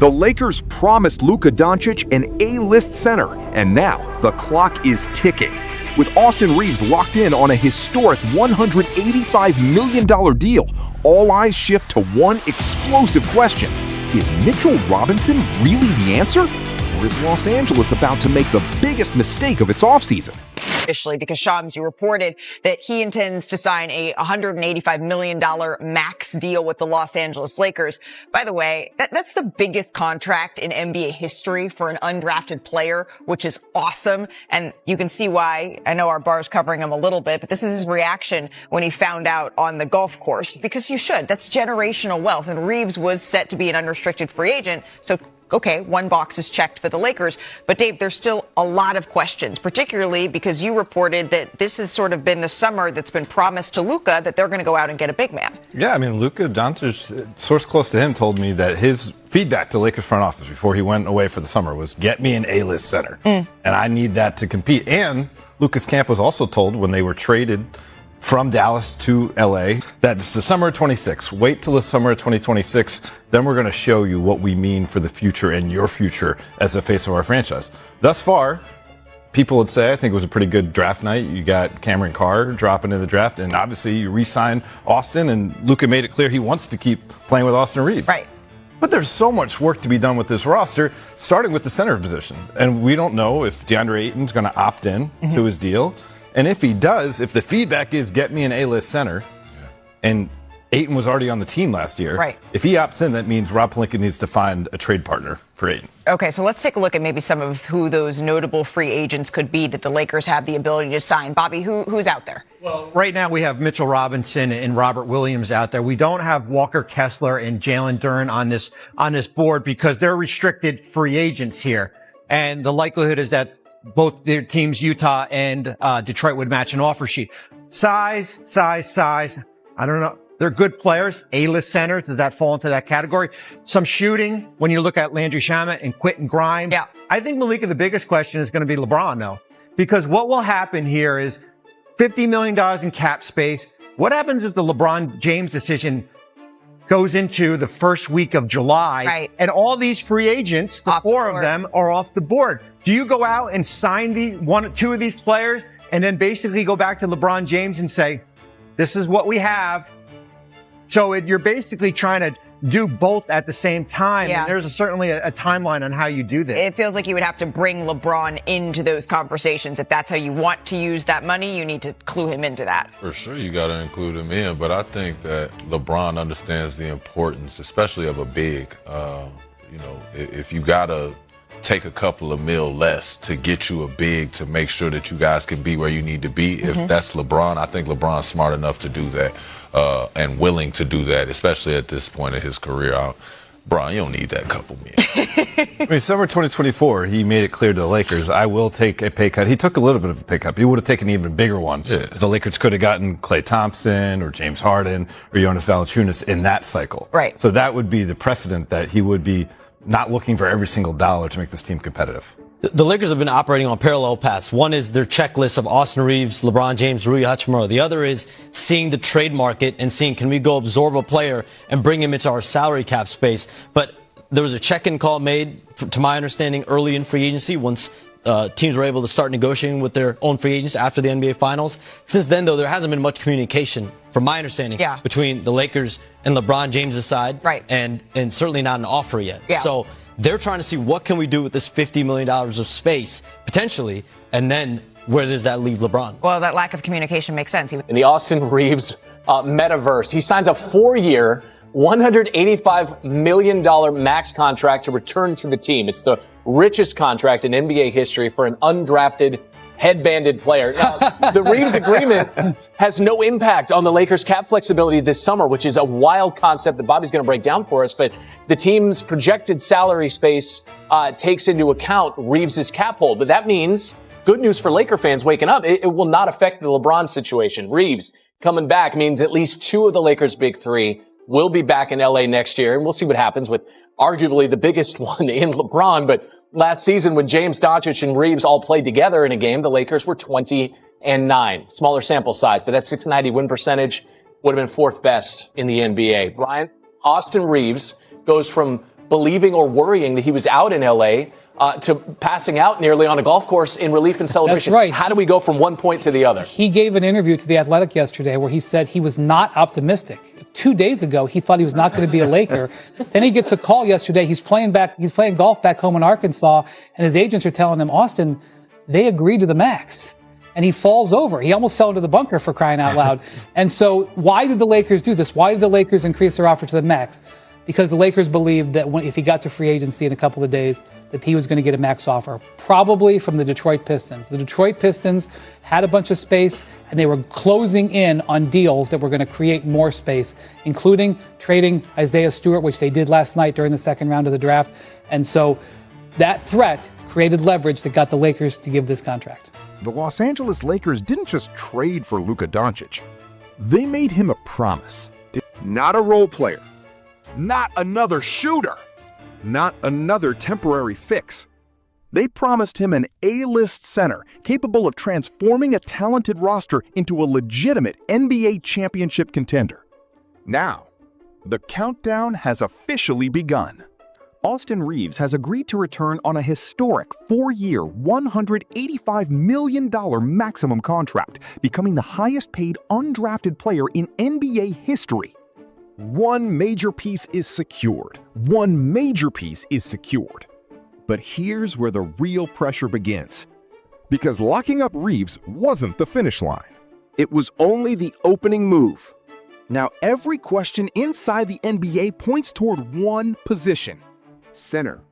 The Lakers promised Luka Dončić an A-list center, and now the clock is ticking. With Austin Reaves locked in on a historic $185 million deal, all eyes shift to one explosive question. Is Mitchell Robinson really the answer? Or is Los Angeles about to make the biggest mistake of its offseason? Officially, because Shams, you reported that he intends to sign a $185 million max deal with the Los Angeles Lakers. By the way, that's the biggest contract in NBA history for an undrafted player, which is awesome. And you can see why. I know our bar's covering him a little bit, but this is his reaction when he found out on the golf course, because you should. That's generational wealth. And Reaves was set to be an unrestricted free agent. So okay, one box is checked for the Lakers. But Dave, there's still a lot of questions, particularly because you reported that this has sort of been the summer that's been promised to Luka, that they're going to go out and get a big man. Yeah, I mean, Luka Dončić, source close to him told me that his feedback to Lakers front office before he went away for the summer was, get me an A-list center. And I need that to compete. And Luka's camp was also told when they were traded from Dallas to LA that it's the summer of 26. Wait till the summer of 2026. Then we're going to show you what we mean for the future and your future as a face of our franchise. Thus far, people would say, I think it was a pretty good draft night. You got Cameron Carr dropping in the draft, and obviously you re-signed Austin, and Luka made it clear he wants to keep playing with Austin Reaves. Right. But there's so much work to be done with this roster, starting with the center position. And we don't know if DeAndre Ayton's going to opt in to his deal. And if he does, if the feedback is get me an A-list center, and Ayton was already on the team last year, right, if he opts in, that means Rob Pelinka needs to find a trade partner for Ayton. Okay, so let's take a look at maybe some of who those notable free agents could be that the Lakers have the ability to sign. Bobby, who's out there? Well, right now we have Mitchell Robinson and Robert Williams out there. We don't have Walker Kessler and Jalen Duren on this board because they're restricted free agents here. And the likelihood is that both their teams, Utah and Detroit, would match an offer sheet. Size. I don't know. They're good players. A-list centers. Does that fall into that category? Some shooting when you look at Landry Shamet and Quentin Grimes. Yeah. I think, Malika, the biggest question is going to be LeBron, though. Because what will happen here is $50 million in cap space. What happens if the LeBron James decision goes into the first week of July, right, and all these free agents, the four of them, are off the board? Do you go out and sign two of these players and then basically go back to LeBron James and say, this is what we have? So you're basically trying to do both at the same time. Yeah. And there's certainly a timeline on how you do this. It feels like you would have to bring LeBron into those conversations. If that's how you want to use that money, you need to clue him into that. For sure, you got to include him in. But I think that LeBron understands the importance, especially of a big. If you got to take a couple of mil less to get you a big to make sure that you guys can be where you need to be. If that's LeBron, I think LeBron's smart enough to do that and willing to do that, especially at this point in his career. Bron, you don't need that couple mil. I mean, summer 2024, he made it clear to the Lakers, I will take a pay cut. He took a little bit of a pay cut. He would have taken an even bigger one. Yeah. The Lakers could have gotten Klay Thompson or James Harden or Jonas Valanciunas in that cycle. Right. So that would be the precedent that he would be not looking for every single dollar to make this team competitive. The Lakers have been operating on parallel paths. One is their checklist of Austin Reaves, LeBron James, Rui Hachimura. The other is seeing the trade market and seeing, can we go absorb a player and bring him into our salary cap space? But there was a check-in call made, to my understanding, early in free agency once teams were able to start negotiating with their own free agents after the NBA Finals. Since then, though, there hasn't been much communication, from my understanding, between the Lakers and LeBron James' side. Right. And certainly not an offer yet. Yeah. So they're trying to see what can we do with this $50 million of space, potentially, and then where does that leave LeBron? Well, that lack of communication makes sense. In the Austin Reaves metaverse, he signs a 4-year, $185 million max contract to return to the team. It's the richest contract in NBA history for an undrafted, headbanded player. Now, the Reaves agreement has no impact on the Lakers' cap flexibility this summer, which is a wild concept that Bobby's going to break down for us. But the team's projected salary space takes into account Reaves' cap hold. But that means good news for Laker fans waking up. It will not affect the LeBron situation. Reaves coming back means at least two of the Lakers' big three will be back in LA next year. And we'll see what happens with arguably the biggest one in LeBron. But last season, when James Dončić and Reaves all played together in a game, the Lakers were 20-9. Smaller sample size, but that 690 win percentage would have been fourth best in the NBA. Brian, Austin Reaves goes from believing or worrying that he was out in L.A. To passing out nearly on a golf course in relief and celebration. That's right. How do we go from one point to the other? He gave an interview to The Athletic yesterday where he said he was not optimistic. 2 days ago, he thought he was not going to be a Laker. Then he gets a call yesterday. He's playing golf back home in Arkansas, and his agents are telling him, Austin, they agreed to the max. And he falls over. He almost fell into the bunker, for crying out loud. And so why did the Lakers do this? Why did the Lakers increase their offer to the max? Because the Lakers believed that if he got to free agency in a couple of days, that he was going to get a max offer, probably from the Detroit Pistons. The Detroit Pistons had a bunch of space, and they were closing in on deals that were going to create more space, including trading Isaiah Stewart, which they did last night during the second round of the draft. And so that threat created leverage that got the Lakers to give this contract. The Los Angeles Lakers didn't just trade for Luka Dončić. They made him a promise. Not a role player. Not another shooter. Not another temporary fix. They promised him an A-list center capable of transforming a talented roster into a legitimate NBA championship contender. Now, the countdown has officially begun. Austin Reeves has agreed to return on a historic 4-year, $185 million maximum contract, becoming the highest-paid undrafted player in NBA history. One major piece is secured. But here's where the real pressure begins. Because locking up Reeves wasn't the finish line. It was only the opening move. Now every question inside the NBA points toward one position: center.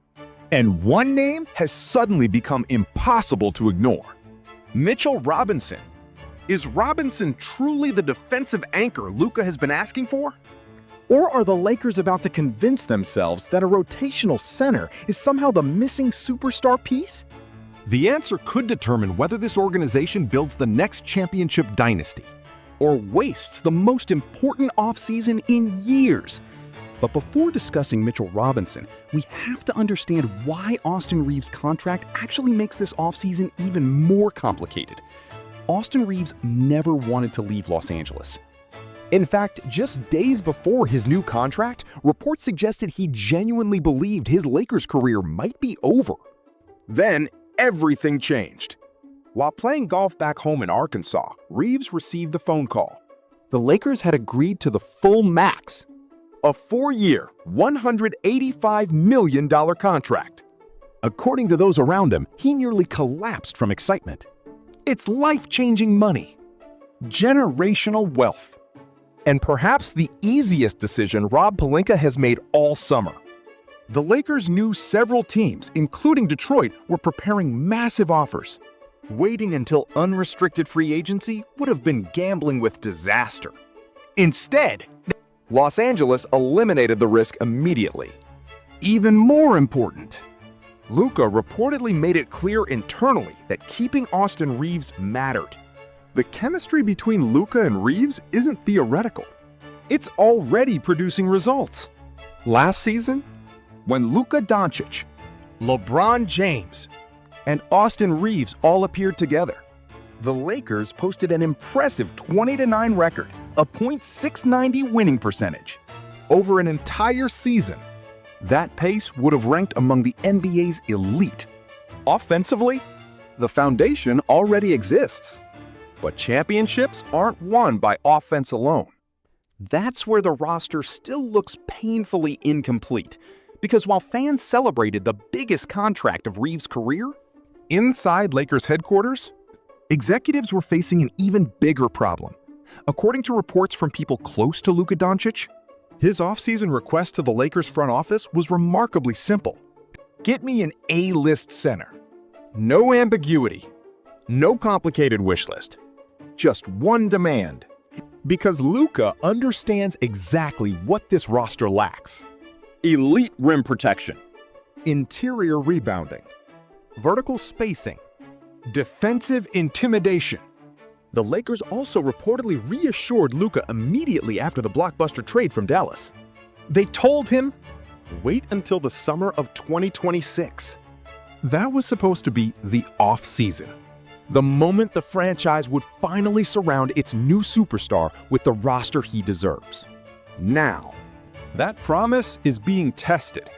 And one name has suddenly become impossible to ignore: Mitchell Robinson. Is Robinson truly the defensive anchor Luka has been asking for? Or are the Lakers about to convince themselves that a rotational center is somehow the missing superstar piece? The answer could determine whether this organization builds the next championship dynasty or wastes the most important offseason in years. But before discussing Mitchell Robinson, we have to understand why Austin Reeves' contract actually makes this offseason even more complicated. Austin Reeves never wanted to leave Los Angeles. In fact, just days before his new contract, reports suggested he genuinely believed his Lakers career might be over. Then, everything changed. While playing golf back home in Arkansas, Reeves received a phone call. The Lakers had agreed to the full max, a 4-year, $185 million contract. According to those around him, he nearly collapsed from excitement. It's life-changing money, generational wealth, and perhaps the easiest decision Rob Pelinka has made all summer. The Lakers knew several teams, including Detroit, were preparing massive offers. Waiting until unrestricted free agency would have been gambling with disaster. Instead, Los Angeles eliminated the risk immediately. Even more important, Luka reportedly made it clear internally that keeping Austin Reeves mattered. The chemistry between Luka and Reeves isn't theoretical. It's already producing results. Last season, when Luka Dončić, LeBron James, and Austin Reeves all appeared together, the Lakers posted an impressive 20-9 record, a .690 winning percentage. Over an entire season, that pace would have ranked among the NBA's elite. Offensively, the foundation already exists. But championships aren't won by offense alone. That's where the roster still looks painfully incomplete. Because while fans celebrated the biggest contract of Reeves' career, inside Lakers headquarters, executives were facing an even bigger problem. According to reports from people close to Luka Dončić, his offseason request to the Lakers front office was remarkably simple. Get me an A-list center. No ambiguity. No complicated wish list. Just one demand. Because Luka understands exactly what this roster lacks: elite rim protection, interior rebounding, vertical spacing, defensive intimidation. The Lakers also reportedly reassured Luka immediately after the blockbuster trade from Dallas. They told him, wait until the summer of 2026. That was supposed to be the off-season, the moment the franchise would finally surround its new superstar with the roster he deserves. Now, that promise is being tested.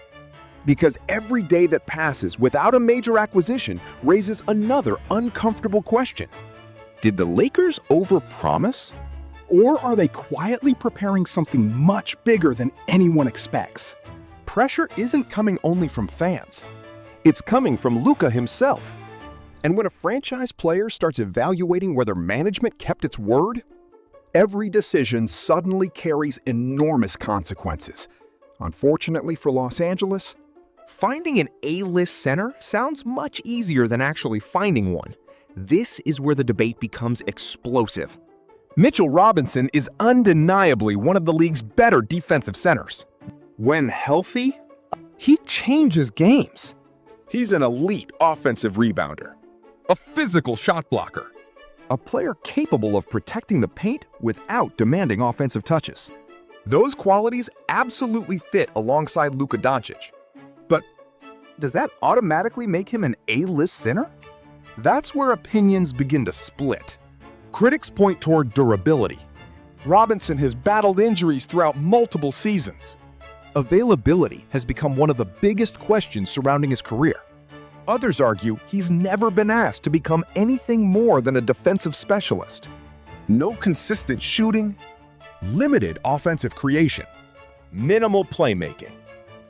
Because every day that passes without a major acquisition raises another uncomfortable question. Did the Lakers overpromise? Or are they quietly preparing something much bigger than anyone expects? Pressure isn't coming only from fans. It's coming from Luka himself. And when a franchise player starts evaluating whether management kept its word, every decision suddenly carries enormous consequences. Unfortunately for Los Angeles, finding an A-list center sounds much easier than actually finding one. This is where the debate becomes explosive. Mitchell Robinson is undeniably one of the league's better defensive centers. When healthy, he changes games. He's an elite offensive rebounder, a physical shot blocker, a player capable of protecting the paint without demanding offensive touches. Those qualities absolutely fit alongside Luka Dončić. But does that automatically make him an A-list center? That's where opinions begin to split. Critics point toward durability. Robinson has battled injuries throughout multiple seasons. Availability has become one of the biggest questions surrounding his career. Others argue he's never been asked to become anything more than a defensive specialist. No consistent shooting, limited offensive creation, minimal playmaking.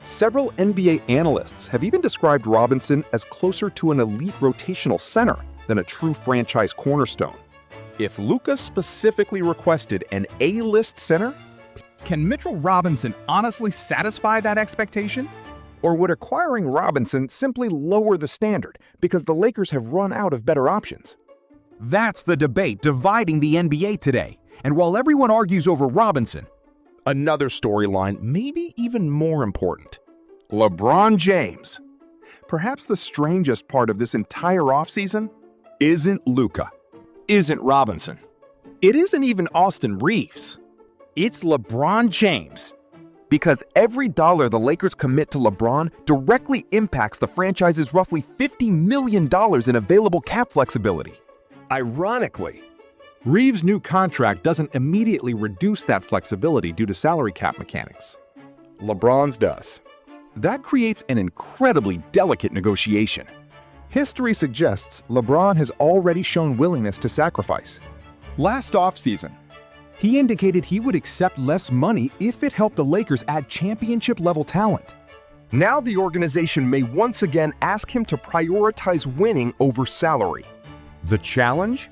Several NBA analysts have even described Robinson as closer to an elite rotational center than a true franchise cornerstone. If Luka specifically requested an A-list center, can Mitchell Robinson honestly satisfy that expectation? Or would acquiring Robinson simply lower the standard because the Lakers have run out of better options? That's the debate dividing the NBA today. And while everyone argues over Robinson, another storyline may be even more important. LeBron James. Perhaps the strangest part of this entire offseason isn't Luka, isn't Robinson. It isn't even Austin Reeves. It's LeBron James. Because every dollar the Lakers commit to LeBron directly impacts the franchise's roughly $50 million in available cap flexibility. Ironically, Reeves' new contract doesn't immediately reduce that flexibility due to salary cap mechanics. LeBron's does. That creates an incredibly delicate negotiation. History suggests LeBron has already shown willingness to sacrifice. Last offseason, he indicated he would accept less money if it helped the Lakers add championship-level talent. Now the organization may once again ask him to prioritize winning over salary. The challenge?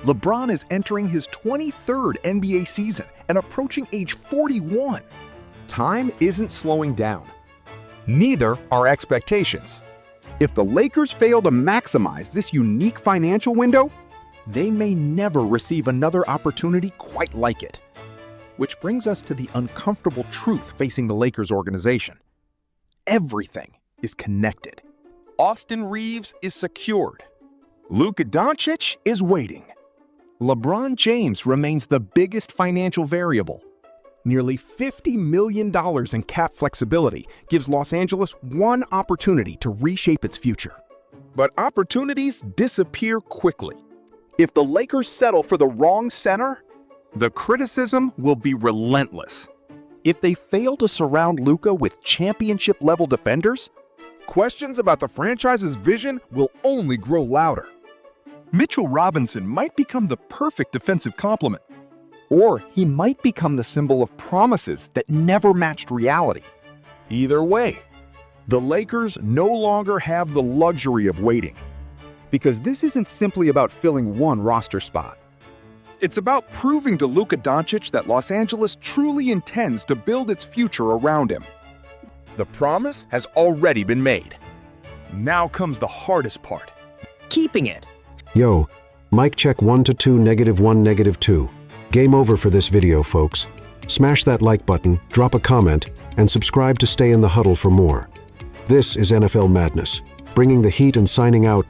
LeBron is entering his 23rd NBA season and approaching age 41. Time isn't slowing down. Neither are expectations. If the Lakers fail to maximize this unique financial window, they may never receive another opportunity quite like it. Which brings us to the uncomfortable truth facing the Lakers organization. Everything is connected. Austin Reeves is secured. Luka Dončić is waiting. LeBron James remains the biggest financial variable. Nearly $50 million in cap flexibility gives Los Angeles one opportunity to reshape its future. But opportunities disappear quickly. If the Lakers settle for the wrong center, the criticism will be relentless. If they fail to surround Luka with championship-level defenders, questions about the franchise's vision will only grow louder. Mitchell Robinson might become the perfect defensive complement, or he might become the symbol of promises that never matched reality. Either way, the Lakers no longer have the luxury of waiting. Because this isn't simply about filling one roster spot. It's about proving to Luka Dončić that Los Angeles truly intends to build its future around him. The promise has already been made. Now comes the hardest part. Keeping it. Yo, mic check 1 to 2, -1, -2. Game over for this video, folks. Smash that like button, drop a comment, and subscribe to stay in the huddle for more. This is NFL Madness, bringing the heat and signing out.